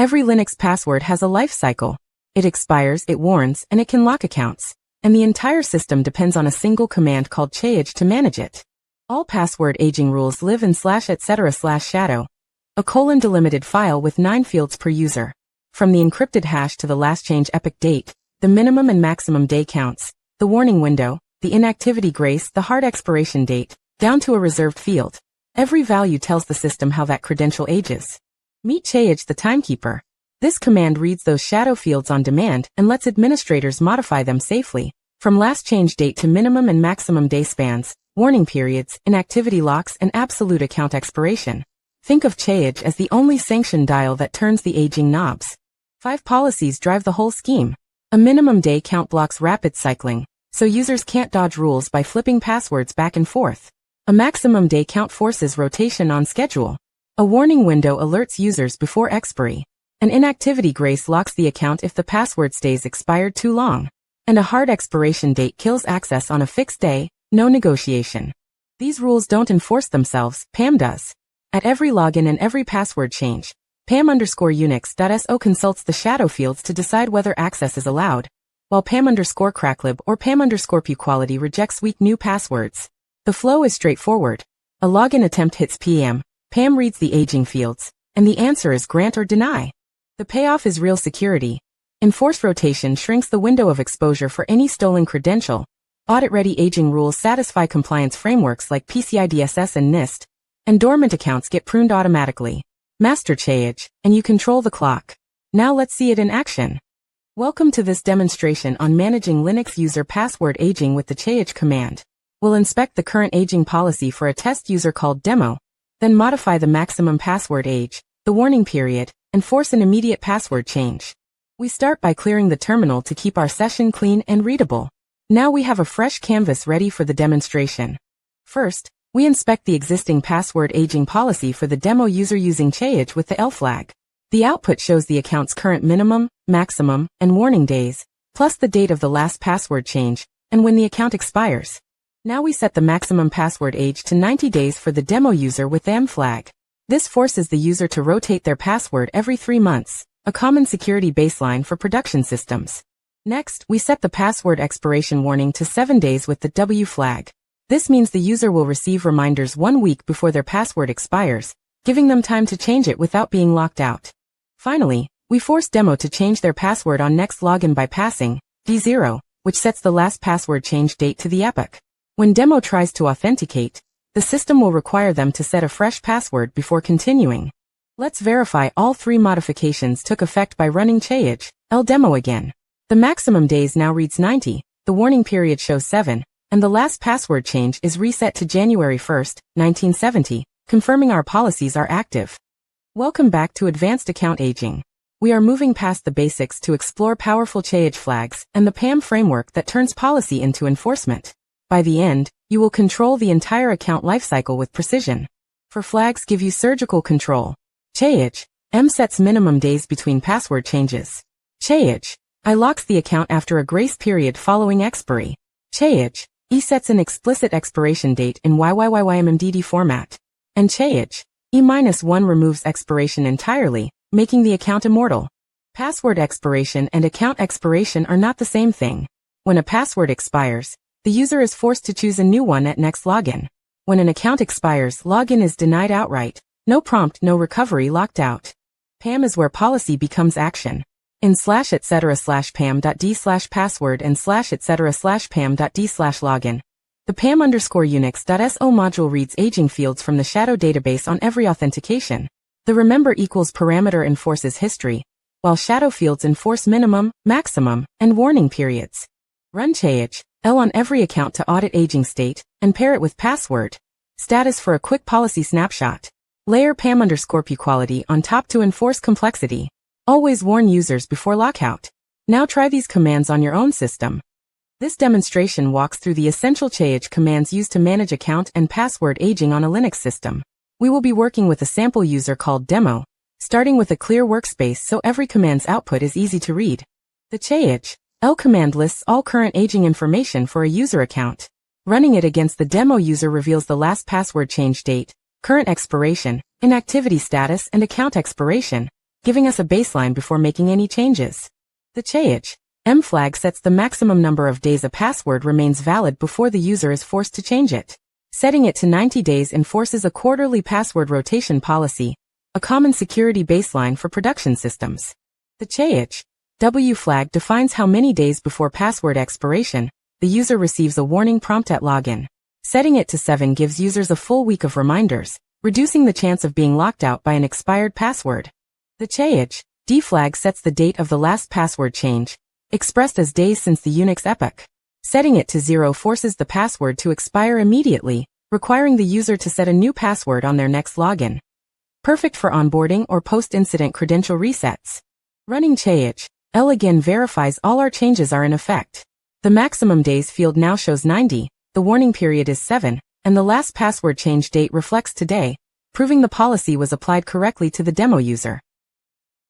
Every Linux password has a life cycle. It expires, it warns, and it can lock accounts. And the entire system depends on a single command called chage to manage it. All password aging rules live in /etc/shadow, a delimited file with 9 fields per user. From the encrypted hash to the last change epoch date, the minimum and maximum day counts, the warning window, the inactivity grace, the hard expiration date, down to a reserved field. Every value tells the system how that credential ages. Meet chage the timekeeper. This command reads those shadow fields on demand and lets administrators modify them safely, from last change date to minimum and maximum day spans, warning periods, inactivity locks, and absolute account expiration. Think of chage as the only sanction dial that turns the aging knobs. 5 policies drive the whole scheme. A minimum day count blocks rapid cycling, so users can't dodge rules by flipping passwords back and forth. A maximum day count forces rotation on schedule. A warning window alerts users before expiry. An inactivity grace locks the account if the password stays expired too long. And a hard expiration date kills access on a fixed day, no negotiation. These rules don't enforce themselves, PAM does. At every login and every password change, PAM_Unix.so consults the shadow fields to decide whether access is allowed, while PAM_Cracklib or PAM_Puquality rejects weak new passwords. The flow is straightforward. A login attempt hits PAM reads the aging fields, and the answer is grant or deny. The payoff is real security. Enforced rotation shrinks the window of exposure for any stolen credential. Audit-ready aging rules satisfy compliance frameworks like PCI DSS and NIST, and dormant accounts get pruned automatically. Master chage, and you control the clock. Now let's see it in action. Welcome to this demonstration on managing Linux user password aging with the chage command. We'll inspect the current aging policy for a test user called demo, then modify the maximum password age, the warning period, and force an immediate password change. We start by clearing the terminal to keep our session clean and readable. Now we have a fresh canvas ready for the demonstration. First, we inspect the existing password aging policy for the demo user using chage with the L flag. The output shows the account's current minimum, maximum, and warning days, plus the date of the last password change, and when the account expires. Now we set the maximum password age to 90 days for the demo user with the M flag. This forces the user to rotate their password every 3 months, a common security baseline for production systems. Next, we set the password expiration warning to 7 days with the W flag. This means the user will receive reminders 1 week before their password expires, giving them time to change it without being locked out. Finally, we force demo to change their password on next login by passing D0, which sets the last password change date to the epoch. When demo tries to authenticate, the system will require them to set a fresh password before continuing. Let's verify all 3 modifications took effect by running chage, demo again. The maximum days now reads 90, the warning period shows 7, and the last password change is reset to January 1st, 1970, confirming our policies are active. Welcome back to Advanced Account Aging. We are moving past the basics to explore powerful chage flags and the PAM framework that turns policy into enforcement. By the end, you will control the entire account lifecycle with precision. For flags give you surgical control. Chage, M sets minimum days between password changes. Chage, I locks the account after a grace period following expiry. Chage, E sets an explicit expiration date in YYYYMMDD format. And chage, E-1 removes expiration entirely, making the account immortal. Password expiration and account expiration are not the same thing. When a password expires, the user is forced to choose a new one at next login. When an account expires, login is denied outright. No prompt, no recovery, locked out. PAM is where policy becomes action. In /etc/pam.d/password and /etc/pam.d/login, the PAM_Unix.so module reads aging fields from the shadow database on every authentication. The remember equals parameter enforces history, while shadow fields enforce minimum, maximum, and warning periods. Run chage, L on every account to audit aging state, and pair it with password status for a quick policy snapshot. Layer PAM_Puquality on top to enforce complexity. Always warn users before lockout. Now try these commands on your own system. This demonstration walks through the essential chage commands used to manage account and password aging on a Linux system. We will be working with a sample user called demo, starting with a clear workspace so every command's output is easy to read. The chage L command lists all current aging information for a user account. Running it against the demo user reveals the last password change date, current expiration, inactivity status, and account expiration, giving us a baseline before making any changes. The chage M flag sets the maximum number of days a password remains valid before the user is forced to change it. Setting it to 90 days enforces a quarterly password rotation policy, a common security baseline for production systems. The chage W flag defines how many days before password expiration the user receives a warning prompt at login. Setting it to 7 gives users a full week of reminders, reducing the chance of being locked out by an expired password. The chage D flag sets the date of the last password change, expressed as days since the Unix epoch. Setting it to 0 forces the password to expire immediately, requiring the user to set a new password on their next login. Perfect for onboarding or post-incident credential resets. Running chage L again verifies all our changes are in effect. The maximum days field now shows 90, the warning period is 7, and the last password change date reflects today, proving the policy was applied correctly to the demo user.